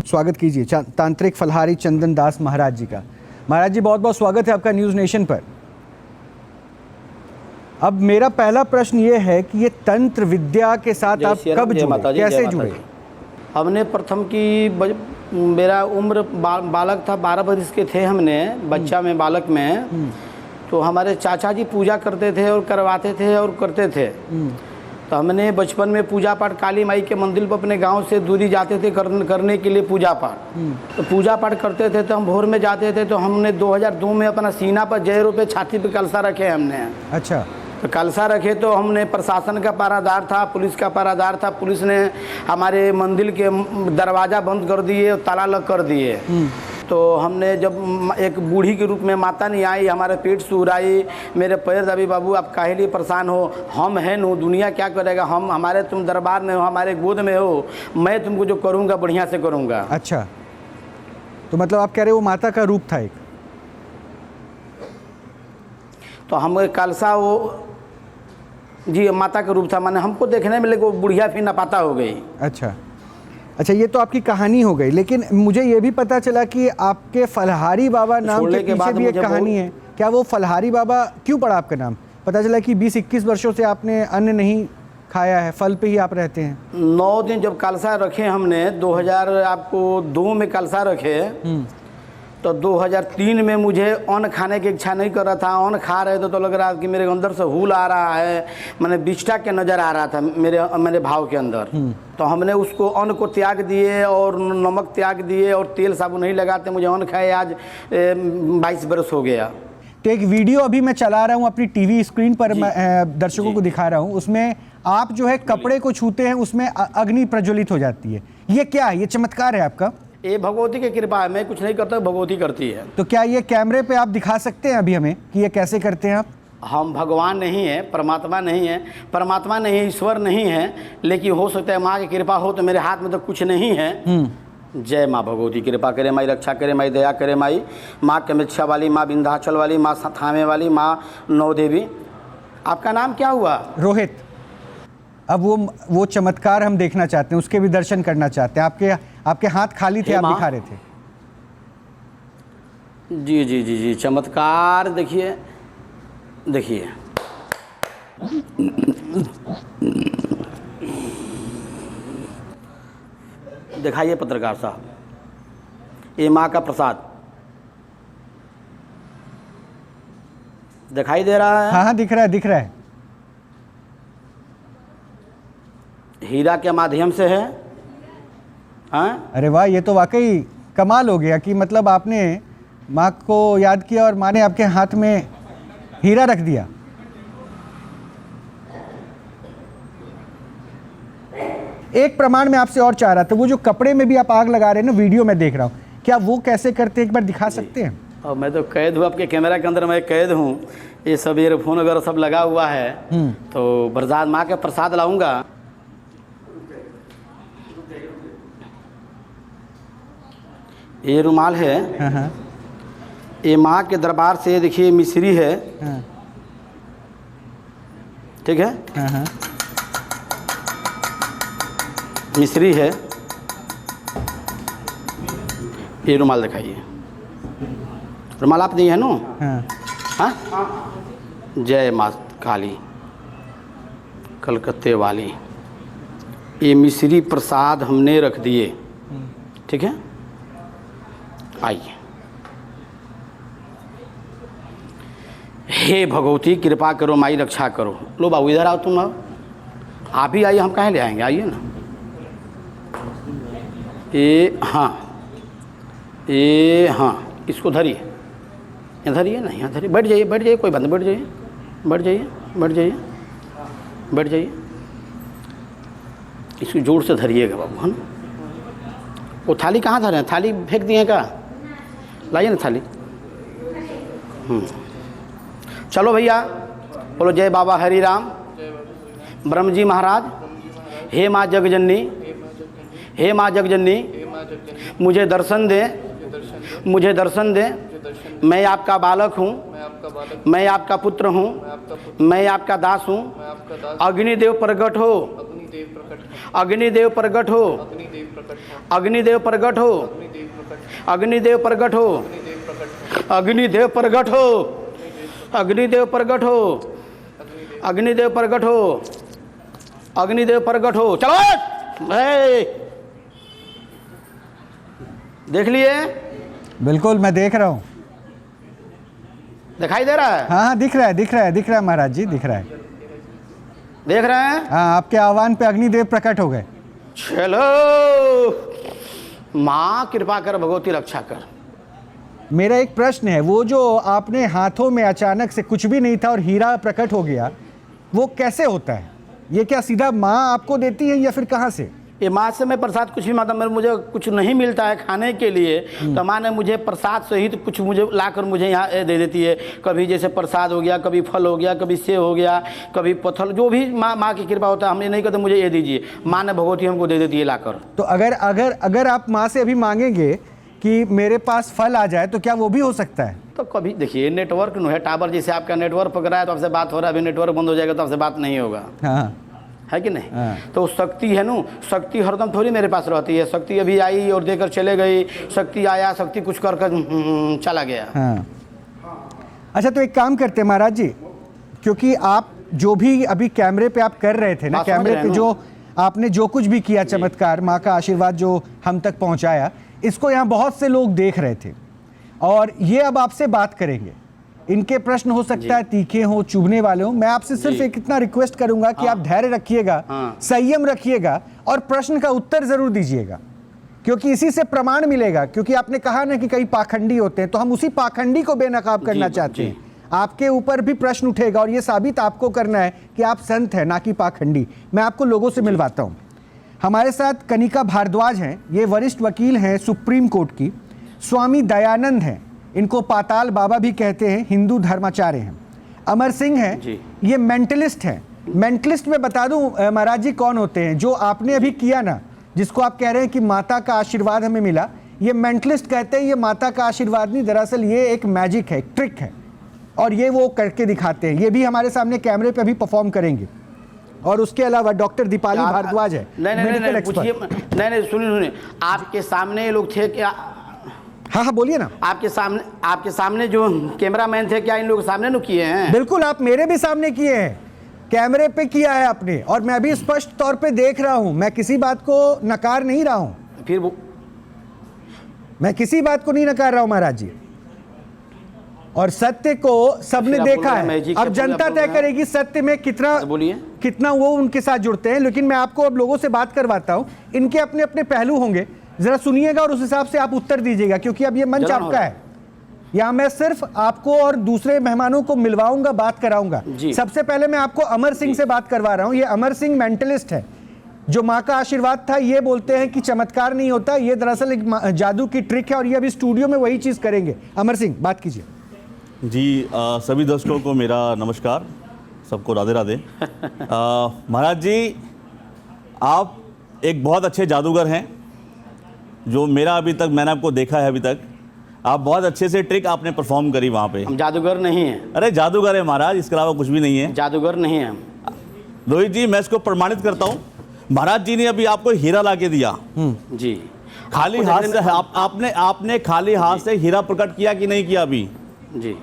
स्वागत कीजिए तांत्रिक फलहारी चंदन दास महाराज जी का। महाराज जी बहुत बहुत स्वागत है आपका न्यूज़ नेशन पर। अब मेरा पहला प्रश्न ये है कि ये तंत्र विद्या के साथ आप कब जुड़े, कैसे जुड़े? हमने प्रथम की मेरा उम्र बालक था, 12 वर्ष के थे हमने, बच्चा में बालक में। तो हमारे चाचा जी पूजा करते थे और करवाते थे और करते थे। तो हमने बचपन में पूजा पाठ काली माई के मंदिर पर अपने गांव से दूरी जाते थे करने के लिए पूजा पाठ। तो पूजा पाठ करते थे तो हम भोर में जाते थे। तो हमने 2002 में अपना सीना पर जय रुपये छाती पे कलसा रखे हमने। अच्छा। तो कलसा रखे तो हमने प्रशासन का पहरादार था, पुलिस का पहरादार था। पुलिस ने हमारे मंदिर के दरवाज़ा बंद कर दिए और ताला लग कर दिए। तो हमने जब एक बूढ़ी के रूप में माता नहीं आई, हमारे पेट सुराई, मेरे पैर दबी, बाबू आप काहे लिए परेशान हो, हम हैं नो, दुनिया क्या करेगा, हम हमारे तुम दरबार में हो, हमारे गोद में हो, मैं तुमको जो करूँगा बढ़िया से करूँगा। अच्छा, तो मतलब आप कह रहे हो वो माता का रूप था एक? तो हम कलसा वो जी माता का रूप था, माने हमको देखने में लेकिन वो बुढ़िया फिर नापाता हो गई। अच्छा, ये तो आपकी कहानी हो गई, लेकिन मुझे ये भी पता चला कि आपके फलहारी बाबा नाम के पीछे भी एक कहानी है। क्या वो फलहारी बाबा क्यों पड़ा आपका नाम? पता चला कि 20-21 वर्षों से आपने अन्न नहीं खाया है, फल पे ही आप रहते हैं। 9 दिन जब कलसा रखे हमने 2002 में कलसा रखे, तो 2003 में मुझे अन्न खाने की इच्छा नहीं कर रहा था। अन्न खा रहे थे तो लग रहा कि मेरे अंदर से हुल आ रहा है, मैंने बिष्टा के नज़र आ रहा था मेरे भाव के अंदर। तो हमने उसको अन्न को त्याग दिए और नमक त्याग दिए और तेल साबुन नहीं लगाते, मुझे अन्न खाए आज 22 बरस हो गया। तो एक वीडियो अभी मैं चला रहा हूँ अपनी टीवी स्क्रीन पर, दर्शकों को दिखा रहा हूँ। उसमें आप जो है कपड़े को छूते हैं, उसमें अग्नि प्रज्वलित हो जाती है। ये क्या है? ये चमत्कार है आपका? ये भगवती की कृपा है, मैं कुछ नहीं करता, भगवती करती है। तो क्या ये कैमरे पे आप दिखा सकते हैं अभी हमें कि ये कैसे करते हैं आप? हम भगवान नहीं है, परमात्मा नहीं है, परमात्मा नहीं है, ईश्वर नहीं है, लेकिन हो सकता है माँ की कृपा हो। तो मेरे हाथ में तो कुछ नहीं है। जय माँ भगवती, कृपा करे माई, रक्षा करे माई, दया करे माई, माँ कमेक्षा वाली, माँ विंध्याचल वाली, माँ थामे वाली, माँ नौ देवी। आपका नाम क्या हुआ? रोहित। अब वो चमत्कार हम देखना चाहते हैं, उसके भी दर्शन करना चाहते हैं। आपके हाथ खाली थे, आप दिखा रहे थे। जी जी जी जी, चमत्कार देखिए देखिए। दिखाइए पत्रकार साहब, ये माँ का प्रसाद दिखाई दे रहा है? हाँ, दिख रहा है। हीरा के माध्यम से है। हाँ? अरे वाह, ये तो वाकई कमाल हो गया कि मतलब आपने माँ को याद किया और माँ ने आपके हाथ में हीरा रख दिया। एक प्रमाण में आपसे और चाह रहा था, वो जो कपड़े में भी आप आग लगा रहे हैं ना, वीडियो में देख रहा हूँ, क्या वो कैसे करते हैं, एक बार दिखा सकते हैं? और मैं तो कैद हूँ आपके कैमरा के अंदर, मैं कैद हूँ। ये सब ईयरफोन वगैरह सब लगा हुआ है। तो प्रसाद, माँ का प्रसाद लाऊंगा। ये रुमाल है। हाँ। ये माँ के दरबार से, देखिए मिश्री है। हाँ। ठीक है। हाँ। मिश्री है। ये रुमाल दिखाइए। रुमाल आप दी है नो? हाँ। जय माँ काली कलकत्ते वाली। ये मिश्री प्रसाद हमने रख दिए। ठीक है, आइए। हे भगवती कृपा करो माई, रक्षा करो। लो बाबू इधर आओ, तुम आओ, आप ही आइए, हम कहाँ ले आएंगे, आइए ना। ये हाँ, इसको धरिए, यहाँ धरिए ना, यहाँ धरिए, बैठ जाइए, कोई बात नहीं, बैठ जाइए। इसको जोर से धरिएगा बाबू, है ना। वो थाली कहाँ धरे हैं? थाली फेंक दिए का? लाइए ना थाली। चलो भैया, बोलो जय बाबा हरि राम, ब्रह्म जी महाराज। हे माँ जगजननी, हे माँ जगजननी, मुझे दर्शन दे, मैं आपका बालक हूँ, मैं आपका पुत्र हूँ, मैं आपका दास हूँ। अग्निदेव प्रकट हो, अग्निदेव प्रकट अग्निदेव प्रकट हो, अग्निदेव प्रकट हो, अग्निदेव प्रकट हो, अग्निदेव प्रकट हो, अग्निदेव प्रकट हो, अग्निदेव प्रकट हो। चलो देख लिए? बिल्कुल, मैं देख रहा हूँ। दिखाई दे रहा है? हाँ हाँ, दिख रहा है, दिख रहा है, दिख रहा है महाराज जी, दिख रहा है। देख रहे हैं? हाँ, आपके आह्वान पे अग्निदेव प्रकट हो गए। चलो, माँ कृपा कर, भगवती रक्षा कर। मेरा एक प्रश्न है, वो जो आपने हाथों में अचानक से कुछ भी नहीं था और हीरा प्रकट हो गया, वो कैसे होता है? ये क्या सीधा माँ आपको देती है या फिर कहाँ से? ये माँ से मैं प्रसाद कुछ भी मतलब मुझे कुछ नहीं मिलता है खाने के लिए, तो माँ ने मुझे प्रसाद सहित कुछ मुझे लाकर मुझे यहाँ दे देती है। कभी जैसे प्रसाद हो गया, कभी फल हो गया, कभी सेव हो गया, कभी पत्थर, जो भी माँ की कृपा होता है। हम ये नहीं कहते मुझे ये दीजिए, माँ ने भगवती हमको दे देती है लाकर। तो अगर आप माँ से अभी मांगेंगे कि मेरे पास फल आ जाए, तो क्या वो भी हो सकता है? तो कभी देखिए, नेटवर्क है, टावर जैसे आपका नेटवर्क पकड़ा है तो आपसे बात हो रहा है, अभी नेटवर्क बंद हो जाएगा तो आपसे बात नहीं होगा। हाँ, है कि नहीं? हाँ। तो शक्ति है ना, शक्ति हरदम थोड़ी मेरे पास रहती है। शक्ति अभी आई और देकर चले गई, शक्ति आया, शक्ति कुछ कर चला गया। हाँ। अच्छा, तो एक काम करते हैं महाराज जी, क्योंकि आप जो भी अभी कैमरे पे आप कर रहे थे ना, कैमरे पे जो आपने जो कुछ भी किया चमत्कार, माँ का आशीर्वाद जो हम तक पहुँचाया, इसको यहाँ बहुत से लोग देख रहे थे और ये अब आपसे बात करेंगे। इनके प्रश्न हो सकता है तीखे हो, चुभने वाले हो। मैं आपसे सिर्फ एक इतना रिक्वेस्ट करूंगा कि आप धैर्य रखिएगा, संयम रखिएगा और प्रश्न का उत्तर जरूर दीजिएगा, क्योंकि इसी से प्रमाण मिलेगा। क्योंकि आपने कहा ना कि कई पाखंडी होते हैं, तो हम उसी पाखंडी को बेनकाब करना चाहते हैं। आपके ऊपर भी प्रश्न उठेगा और ये साबित आपको करना है कि आप संत हैं, ना कि पाखंडी। मैं आपको लोगों से मिलवाता हूँ। हमारे साथ कनिका भारद्वाज हैं, ये वरिष्ठ वकील हैं सुप्रीम कोर्ट की। स्वामी दयानंद हैं, इनको पाताल बाबा भी कहते हैं, हिंदू धर्माचार्य हैं। अमर सिंह हैं, ये मेंटलिस्ट हैं। मेंटलिस्ट में बता दूं महाराज जी कौन होते हैं? जो आपने अभी किया ना, जिसको आप कह रहे हैं कि माता का आशीर्वाद हमें मिला, ये मेंटलिस्ट कहते हैं ये माता का आशीर्वाद नहीं, दरअसल ये एक मैजिक है, एक ट्रिक है, और ये वो करके दिखाते हैं। ये भी हमारे सामने कैमरे पे अभी परफॉर्म करेंगे। और उसके अलावा डॉक्टर दीपाली भारद्वाज है, नहीं, सुनिए, आपके सामने ये लोग थे क्या? हाँ, बोलिए ना। आपके सामने जो कैमरामैन थे, क्या इन लोगों के सामने न किए हैं? बिल्कुल, आप मेरे भी सामने किए हैं, कैमरे पे किया है आपने, और मैं भी स्पष्ट तौर पे देख रहा हूं। मैं किसी बात को नकार नहीं रहा हूं। फिर वो मैं किसी बात को नहीं नकार रहा हूं महाराज जी, और सत्य को सबने देखा है। अब जनता तय करेगी सत्य में कितना वो उनके साथ जुड़ते हैं। लेकिन मैं आपको अब लोगों से बात करवाता हूं, इनके अपने अपने पहलू होंगे, जरा सुनिएगा और उस हिसाब से आप उत्तर दीजिएगा, क्योंकि अब ये मंच आपका है। यहाँ मैं सिर्फ आपको और दूसरे मेहमानों को मिलवाऊंगा, बात कराऊंगा। सबसे पहले मैं आपको अमर सिंह से बात करवा रहा हूँ। ये अमर सिंह मेंटलिस्ट है, जो माँ का आशीर्वाद था। ये बोलते हैं कि चमत्कार नहीं होता, ये दरअसल एक जादू की ट्रिक है, और ये अभी स्टूडियो में वही चीज करेंगे। अमर सिंह, बात कीजिए। जी, सभी दर्शकों को मेरा नमस्कार, सबको राधे राधे। महाराज जी, आप एक बहुत अच्छे जादूगर हैं, जो मैंने आपको देखा है अभी तक। आप बहुत अच्छे से ट्रिक आपने परफॉर्म करी वहाँ पे। हम जादूगर नहीं हैं। अरे जादूगर है महाराज, इसके अलावा कुछ भी नहीं है। जादूगर नहीं है हम। रोहित जी, मैं इसको प्रमाणित करता हूँ। महाराज जी ने अभी आपको हीरा ला के दिया जी, खाली हाथ से। आपने खाली हाथ से हीरा प्रकट किया कि नहीं किया? अभी जी,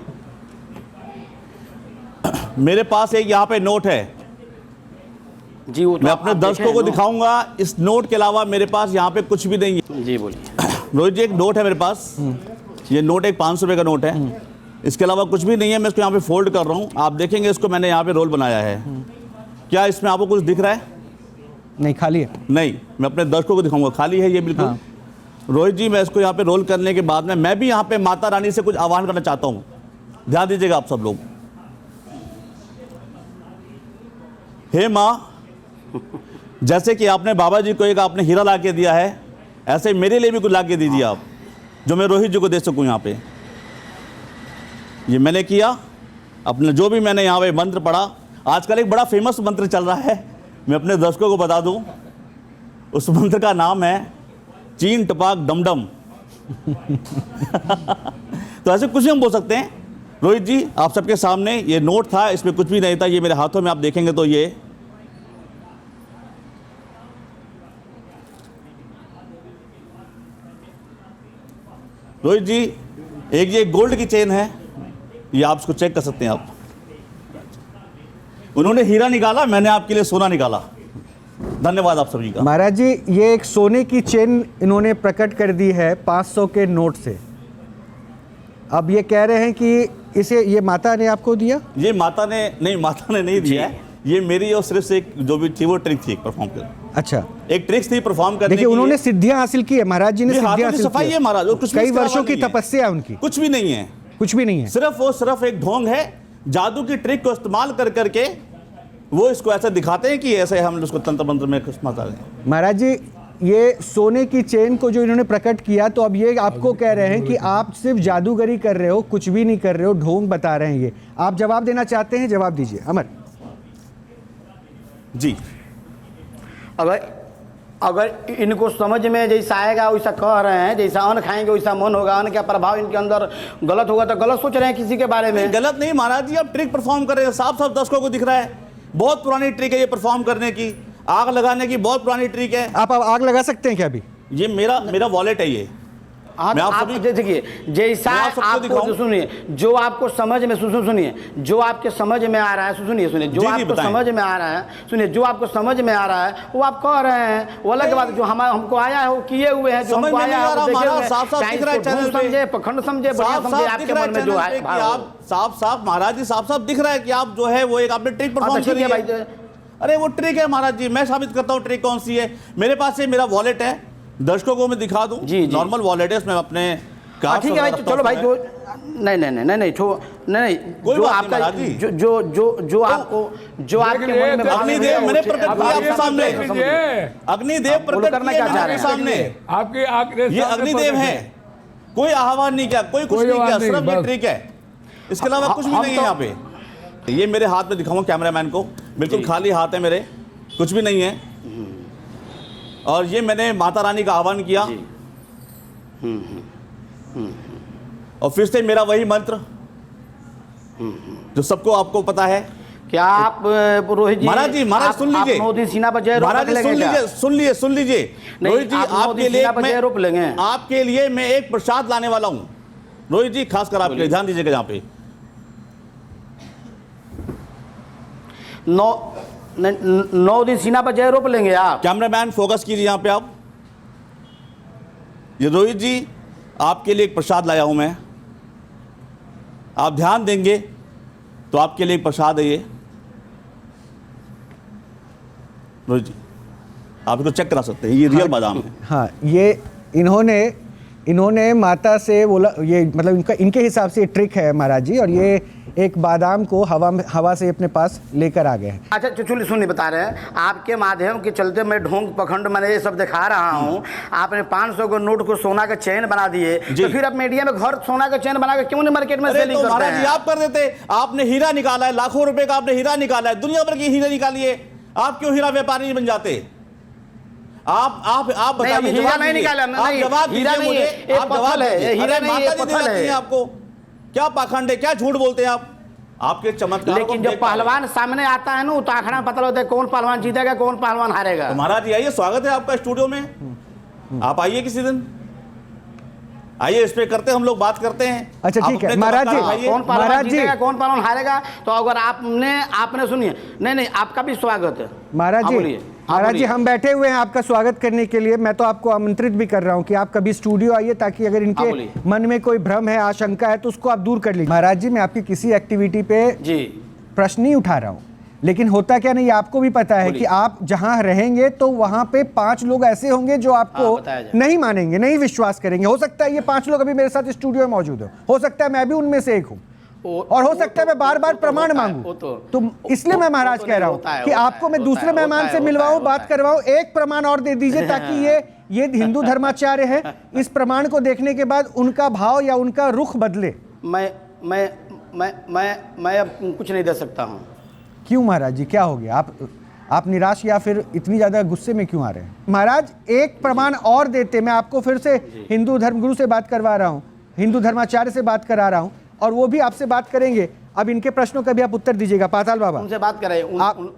मेरे पास एक यहाँ पे नोट है जी, वो तो मैं अपने दर्शकों को दिखाऊंगा। इस नोट के अलावा मेरे पास यहाँ पे कुछ भी नहीं है। जी बोलिए। रोहित जी, एक नोट है मेरे पास, ये नोट एक 500 रुपये का नोट है, इसके अलावा कुछ भी नहीं है। मैं इसको यहाँ पे फोल्ड कर रहा हूँ, आप देखेंगे इसको मैंने यहाँ पे रोल बनाया है। क्या इसमें आपको कुछ दिख रहा है? नहीं, खाली है। नहीं, मैं अपने दर्शकों को दिखाऊंगा, खाली है ये बिल्कुल। हाँ। रोहित जी, मैं इसको यहाँ पे रोल करने के बाद में मैं भी यहाँ पे माता रानी से कुछ आह्वान करना चाहता हूँ। ध्यान दीजिएगा आप सब लोग। हे माँ, जैसे कि आपने बाबा जी को एक आपने हीरा ला के दिया है, ऐसे मेरे लिए भी कुछ ला के दीजिए आप, जो मैं रोहित जी को दे सकूं। यहाँ पे ये मैंने किया, अपने जो भी मैंने यहाँ पे मंत्र पढ़ा। आजकल एक बड़ा फेमस मंत्र चल रहा है, मैं अपने दर्शकों को बता दूं, उस मंत्र का नाम है चीन टपाक डमडम। तो ऐसे कुछ भी हम बोल सकते हैं। रोहित जी, आप सबके सामने ये नोट था, इसमें कुछ भी नहीं था। ये मेरे हाथों में आप देखेंगे तो रोहित जी, एक ये गोल्ड की चेन है, ये आप इसको चेक कर सकते हैं आप। उन्होंने हीरा निकाला, मैंने आपके लिए सोना निकाला। धन्यवाद आप सभी का। महाराज जी, ये एक सोने की चेन इन्होंने प्रकट कर दी है 500 के नोट से। अब ये कह रहे हैं कि इसे ये माता ने आपको दिया? ये माता ने नहीं दिया है, ये मेरी और सिर्फ से एक जो भी थी वो ट्रिक थी, एक परफॉर्म कर। अच्छा, एक ट्रिक्स थी परफॉर्म करने की। देखिए, उन्होंने सिद्धियां हासिल की है महाराज जी ने, सिद्धियां हासिल सफाई है महाराज, और कुछ कई वर्षों की तपस्या है उनकी। कुछ भी नहीं है, कुछ भी नहीं है, सिर्फ एक ढोंग है। जादू की ट्रिक को इस्तेमाल कर करके वो इसको ऐसा दिखाते हैं कि ऐसे हम उसको तंत्र मंत्र में कुछ मजा लें। महाराज जी, ये सोने की चेन को जो इन्होंने प्रकट किया, तो अब ये आपको कह रहे हैं कि आप सिर्फ जादूगरी कर रहे हो, कुछ भी नहीं कर रहे हो, ढोंग बता रहे हैं। ये आप जवाब देना चाहते हैं? जवाब दीजिए अमर जी। अगर इनको समझ में जैसा आएगा वैसा कह रहे हैं, जैसा अन्न खाएंगे वैसा मन होगा, अन्न का प्रभाव इनके अंदर गलत होगा, तो गलत सोच रहे हैं किसी के बारे में। गलत नहीं महाराज जी, आप ट्रिक परफॉर्म कर रहे हैं, साफ साफ दर्शकों को दिख रहा है। बहुत पुरानी ट्रिक है ये परफॉर्म करने की, आग लगाने की बहुत पुरानी ट्रिक है। आप आग लगा सकते हैं क्या अभी? ये मेरा वॉलेट है ये। मैं आप देखिए, जैसा आपको सुनिए, जो आपको समझ में सुनिए, जो आपके समझ में आ रहा है, सुनिए जो आपको समझ में आ रहा है, सुनिए जो आपको समझ में आ रहा है वो आप कह रहे हैं, वो अलग बात। जो हमको आया है वो किए हुए हैं, जो हमको आया है समझे, पखंड समझे, बढ़िया समझे, आपके मन में जो है साफ महाराज जी साफ दिख रहा है कि आप जो है वो एक आपने ट्रिक परफॉर्म करी है। अरे वो ट्रिक है महाराज जी, मैं साबित करता हूँ ट्रिक कौन सी है। मेरे पास ये मेरा वॉलेट है, दर्शकों को मैं दिखा दूं। नॉर्मल वॉलेट है, इसमें अपने ठीक है भाई, चलो भाई, जो नहीं जो आपका जो आपके मन में अग्निदेव मैंने प्रकट किया आपके सामने, अग्निदेव प्रकट करना क्या चाह रहे हैं सामने? आपके ये अग्निदेव है, कोई आह्वान नहीं किया, कोई कुछ नहीं किया, सिर्फ ये ट्रिक है, इसके अलावा कुछ भी नहीं है यहाँ पे। ये मेरे हाथ में दिखाऊंगा कैमरामैन को, बिल्कुल खाली हाथ है मेरे, कुछ भी नहीं है। और ये मैंने माता रानी का आह्वान किया, और फिर से मेरा वही मंत्र जो सबको आपको पता है। क्या आप रोहित जी, महाराज जी, महाराज सुन लीजिए, महाराज जी सुन लीजिए रोहित जी, आपके लिए मैं एक प्रसाद लाने वाला हूं। रोहित जी, खासकर आपके लिए ध्यान दीजिएगा। यहाँ पे 9 दिन सीना पर जय रोप लेंगे आप। कैमरामैन फोकस कीजिए यहाँ पे आप। ये रोहित जी, आपके लिए एक प्रसाद लाया हूं मैं, आप ध्यान देंगे तो आपके लिए एक प्रसाद है ये। रोहित जी, आप इसको चेक करा सकते हैं, ये रियल बादाम है। हाँ, ये इन्होंने माता से बोला, ये मतलब इनके हिसाब से ट्रिक है महाराज जी, और ये एक बादाम को हवा से अपने पास लेकर आ गए हैं। अच्छा चलिए, सुनिए, बता रहे हैं आपके माध्यम के चलते मैं ढोंग पखंड मैंने ये सब दिखा रहा हूँ। आपने 500 को नोट को सोना का चेन बना दिए, तो फिर आप मीडिया में घर सोना का चेन बना के क्यों नहीं मार्केट में सेलिंग करते हैं? महाराज जी, आप कर देते, आपने हीरा निकाला है, लाखों रुपए का आपने हीरा निकाला है, दुनिया भर की हीरा निकाली है, आप क्यों हीरा व्यापारी नहीं बन जाते? आप बताइए, हीरा नहीं निकाला, आप जवाब दीजिए मुझे, आप जवाब दीजिए। हीरा नहीं, ये पत्थर है। आपको क्या पाखंड है, क्या झूठ बोलते हैं आप? आपके चमत्कार। लेकिन जब पहलवान सामने आता है ना, तो आंकड़ा पता होता है कौन पहलवान जीतेगा, कौन पहलवान हारेगा। तो महाराज जी आइए, स्वागत है आपका स्टूडियो में, आप आइए किसी दिन, आइए, इस पे करते हैं हम लोग, बात करते हैं। अच्छा ठीक है महाराज जी, कौन पहलवान जीतेगा, कौन पहलवान हारेगा, तो अगर आपने सुनिए, नहीं आपका भी स्वागत है महाराज जी, हम बैठे हुए हैं आपका स्वागत करने के लिए। मैं तो आपको आमंत्रित भी कर रहा हूं कि आप कभी स्टूडियो आइए, ताकि अगर इनके मन में कोई भ्रम है, आशंका है, तो उसको आप दूर कर लीजिए। महाराज जी, मैं आपकी किसी एक्टिविटी पे प्रश्न नहीं उठा रहा हूं, लेकिन होता क्या नहीं, आपको भी पता है कि आप जहां रहेंगे तो वहां पे 5 लोग ऐसे होंगे जो आपको नहीं मानेंगे, नहीं विश्वास करेंगे। हो सकता है ये 5 लोग अभी मेरे साथ स्टूडियो में मौजूद हो सकता है मैं भी उनमें से एक हूं, और हो सकता है मैं बार बार प्रमाण मांगू। तो इसलिए मैं महाराज कह रहा हूं कि आपको मैं दूसरे मेहमान से मिलवाऊं, बात करवाऊं, एक प्रमाण और दे दीजिए, ताकि ये हिंदू धर्माचार्य है, इस प्रमाण को देखने के बाद उनका भाव या उनका रुख बदले। मैं अब कुछ नहीं दे सकता हूं। क्यों महाराज जी, क्या हो गया? आप निराश या फिर इतनी ज्यादा गुस्से में क्यों आ रहे हैं? महाराज, एक प्रमाण और देते, मैं आपको फिर से हिंदू धर्मगुरु से बात करवा रहा हूं, हिंदू धर्माचार्य से बात करा रहा हूं, और वो भी आपसे बात करेंगे। अब इनके प्रश्नों का भी आप उत्तर दीजिएगा। पाताल बाबा उनसे बात कराइए,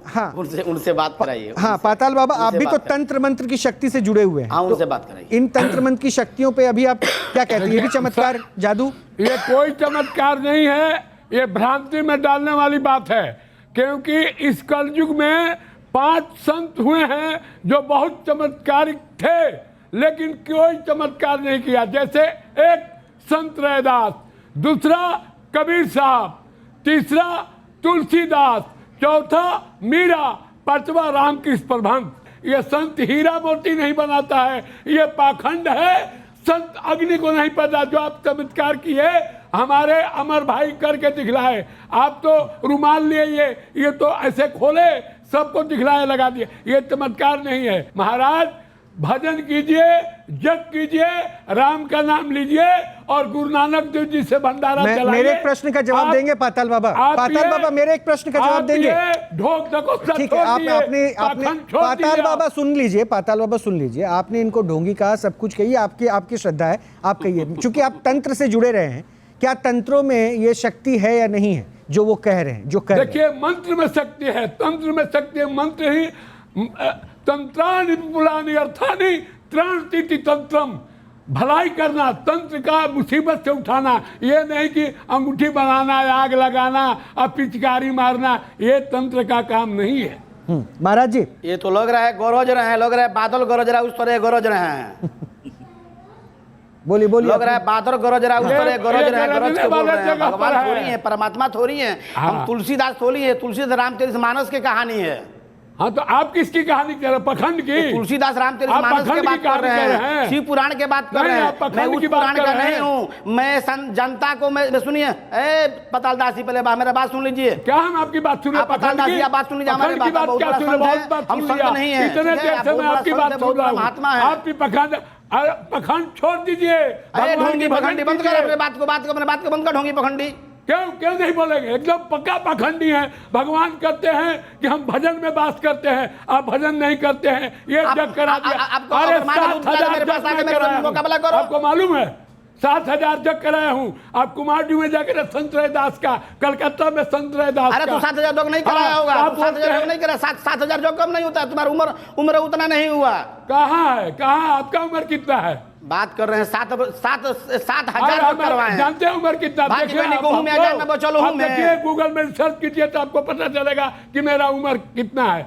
हाँ उनसे बात कराइए। हाँ पाताल बाबा, आप भी तो तंत्र मंत्र की शक्ति से जुड़े हुए हैं। हाँ, उनसे बात कराइए। इन तंत्र मंत्र की शक्तियों पे अभी आप क्या कहते हैं? ये भी चमत्कार, जादू? ये कोई चमत्कार नहीं है, ये भ्रांति में डालने वाली बात है। क्योंकि इस कलयुग में 5 संत हुए हैं जो बहुत चमत्कारिक थे, लेकिन कोई चमत्कार नहीं किया। जैसे एक संत रैदास, दूसरा कबीर साहब, तीसरा तुलसीदास, चौथा मीरा, पांचवा रामकृष्ण परमहंस। ये संत हीरा मोती नहीं बनाता है, ये पाखंड है। संत अग्नि को नहीं पता। जो आप चमत्कार किए हमारे अमर भाई करके दिखलाए। आप तो रुमाल लिए ये तो ऐसे खोले, सबको दिखलाए लगा दिए। ये चमत्कार नहीं है। महाराज भजन कीजिए, जप कीजिए, राम का नाम लीजिए और गुरु नानक देव जी से भंडारा चलाइए। मेरे एक प्रश्न का जवाब देंगे पाताल बाबा? पाताल बाबा मेरे एक प्रश्न का जवाब देंगे? ढोक ढको ठीक है, आपने पाताल बाबा सुन लीजिए, पाताल बाबा सुन लीजिए। आपने इनको ढोंगी कहा, सब कुछ कहिए, आपकी श्रद्धा है, आप कहिए। चूंकि आप तंत्र से जुड़े रहे हैं, क्या तंत्रों में ये शक्ति है या नहीं है जो वो कह रहे हैं, जो कह रहे हैं? देखिए, मंत्र में शक्ति है, तंत्र में शक्ति है। मंत्र ही तंत्रानि विपुलानि अर्थानि त्राणतीति तंत्रम। भलाई करना, तंत्र का मुसीबत से उठाना। ये नहीं कि अंगूठी बनाना, आग लगाना और पिचकारी मारना, ये तंत्र का काम नहीं है। महाराज जी, ये तो लग रहा है गरज रहे हैं, लग रहा है बादल गरज रहा है, उस तरह गरज रहे हैं। बोलिए बोलिए। लग रहा है बादल गरज रहा है, उस तरह गरज रहे हैं, गरज के बोल रहे हैं। भगवान थोड़ी है, परमात्मा थोड़ी है, हम तुलसीदास थोड़ी है। तुलसीदास रामचरितमानस की कहानी है। हाँ, तो आप किसकी कहानी कर रहे हैं? पखंड की? तुलसीदास रामचरितमानस की बात कर रहे हैं, शिव पुराण की बात कर रहे हैं। मैं उस पुराण का नहीं हूँ। मैं जनता को, मैं सुनिए, पताल दास जी, पहले मेरा बात सुन लीजिए। क्या हम आपकी बात सुन रहे हैं? पताल दास जी, आप बात सुन लीजिए। हमारी बात बहुत बड़ा संत है, हम संत नहीं है। इतने देर से मैं आपकी बात सुन रहा हूँ। महात्मा है। आपकी पखंड छोड़ दीजिए। ढोंगी पखंडी बंद कर, अपने बात को बंद कर। ढोंगी पखंडी क्यों नहीं बोलेंगे? एकदम पक्का पाखंडी है। भगवान कहते हैं कि हम भजन में वास करते हैं, आप भजन नहीं करते हैं। ये जग करा दिया। अरे 7,000 आपको मालूम है? 7,000 जग कराया हूँ। आप कुमारडू में जाकर संत रैदास का, कलकत्ता में संत रैदास का। अरे तो 7,000 जग नहीं कराया होगा। 7,000 जग नहीं करा। 7,000 जग कम नहीं होता है। तुम्हारा उम्र उतना नहीं हुआ। कहाँ है? कहाँ? आपका उम्र कितना है? बात कर रहे हैं 7,000 करवाए। जानते हैं उम्र कितना? देखिए, गूगल में सर्च कीजिए तो आपको पता चलेगा कि मेरा उम्र कितना है।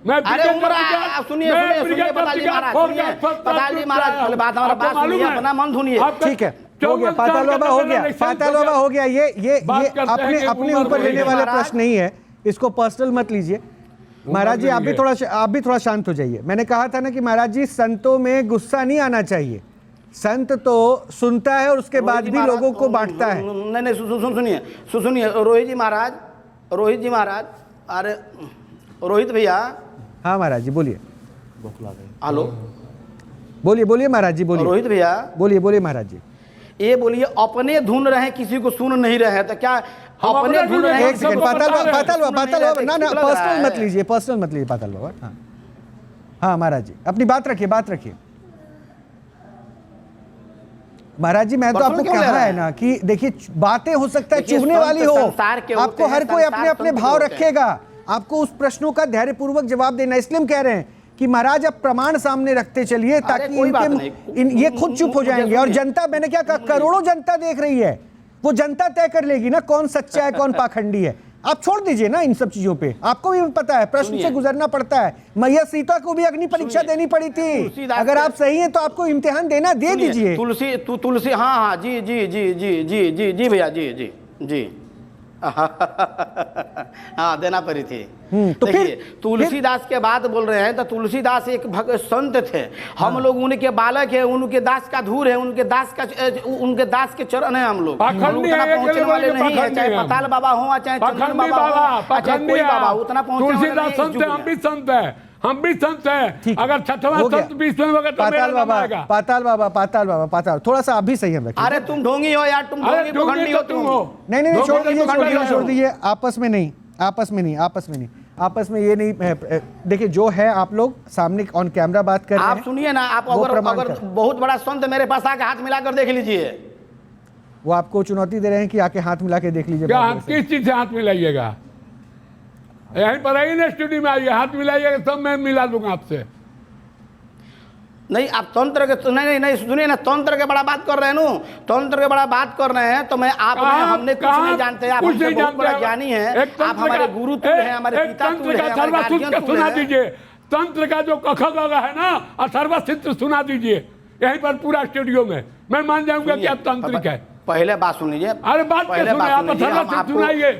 मैं सुनिए पताल जी महाराज, बात सुनिए, अपना मन धुनिए। ठीक है, हो गया पाताल बाबा, हो गया पाताल बाबा, हो गया। ये अपने ऊपर लेने वाला प्रश्न नहीं है, इसको पर्सनल मत लीजिए। महाराज जी, आप भी थोड़ा शांत हो जाइए। मैंने कहा था ना कि महाराज जी, संतों में गुस्सा नहीं आना चाहिए। संत तो सुनता है और उसके बाद भी लोगों को बांटता है। नहीं, सुनिए रोहित जी महाराज, अरे रोहित भैया। हाँ महाराज जी, बोलिए। हेलो, बोलिए महाराज जी, बोलिए। रोहित भैया, बोलिए महाराज जी। ये बोलिए, अपने धुन रहे, किसी को सुन नहीं रहे, तो क्या अपने धुन रहे? एक सेकंड, पाताल बाबा, ना पर्सनल मत लीजिए पाताल बाबा। हाँ महाराज जी, अपनी बात रखिए। महाराज जी, मैं तो आपको कहा है ना कि देखिए, बातें हो सकता है चुभने वाली हो, आपको हर कोई अपने अपने भाव रखेगा। आपको उस प्रश्नों का धैर्यपूर्वक जवाब देना। इसलिए हम कह रहे हैं कि महाराज आप प्रमाण सामने रखते चलिए, ताकि ये खुद चुप हो जाएंगे। और जनता, मैंने क्या कहा, करोड़ों जनता देख रही है, वो जनता तय कर लेगी ना कौन सच्चा है कौन पाखंडी है। आप छोड़ दीजिए ना इन सब चीजों पे। आपको भी पता है, प्रश्न से गुजरना पड़ता है। मैया सीता को भी अग्नि परीक्षा देनी पड़ी थी। अगर आप सही हैं तो आपको इम्तिहान दे दीजिए। तुलसी, हाँ, जी भैया, जी हाँ, देना पड़ी थी। तो देखिए, तुलसीदास के बात बोल रहे हैं, तो तुलसीदास एक संत थे। हम लोग उनके बालक है, उनके दास का धूर है, उनके दास के चरण है। हम लोग उतना पहुंचने वाले नहीं है, चाहे पताल बाबा हो, चाहे चंदन बाबा हो, चाहे कोई बाबा, उतना पहुंचने वाले नहीं। हम भी संत हैं। अगर छठवां संत 20वें होगा तो मेरा नाम आएगा। पाताल बाबा, थोड़ा सा आप भी संयम रखिए। अरे तुम ढोंगी हो यार, तुम ढोंगी पखंडी हो तुम। नहीं, छोड़ दीजिए। आपस में नहीं, आपस में ये नहीं। देखिए, जो है आप लोग सामने ऑन कैमरा बात कर रहे हैं। आप सुनिए ना, आप अगर बहुत बड़ा संत मेरे पास आके हाथ मिलाकर देख लीजिए। वो आपको चुनौती दे रहे हैं कि आके हाथ मिला के देख लीजिए क्या बाबा से। किस चीज से हाथ मिलाइएगा? यहीं पर आइए ना, स्टूडियो में आइए, हाथ मिलाइएगा, सब मैं मिला दूंगा आपसे। नहीं, आप तंत्र के नहीं सुनिए ना, तंत्र के बड़ा बात कर रहे हैं नु, तंत्र के बड़ा बात कर रहे हैं तो मैं आप हमने कुछ नहीं जानते, आप हमसे बहुत बड़ा ज्ञानी हैं, आप हमारे गुरु तुल्य हैं, हमारे पिता तुल्य हैं, हमारे गार्जियन तुल्य सुना हैं। दीजिए, तंत्र का जो कख गगा है ना, अथर्व चित्र सुना दीजिए यहीं पर पूरा स्टूडियो में, मैं मान जाऊंगा कि आप तांत्रिक है। पहले बात सुन लीजिए। अरे बात क्या सुने, आप अथर्व सुनाइए,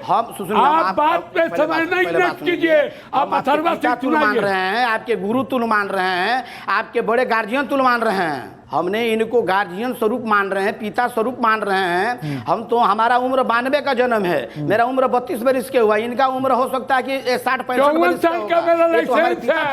आप बात पे समय नहीं वेस्ट कीजिए, आप अथर्व तुल मान रहे हैं, आपके गुरु तुल मान रहे हैं, आपके बड़े गार्जियन तुल मान रहे हैं, हमने इनको गार्जियन स्वरूप मान रहे हैं, पिता स्वरूप मान रहे हैं। हम तो, हमारा उम्र 92 का जन्म है, मेरा उम्र 32 वर्ष के हुआ, इनका उम्र हो सकता है कि 60-65 वर्ष का होगा।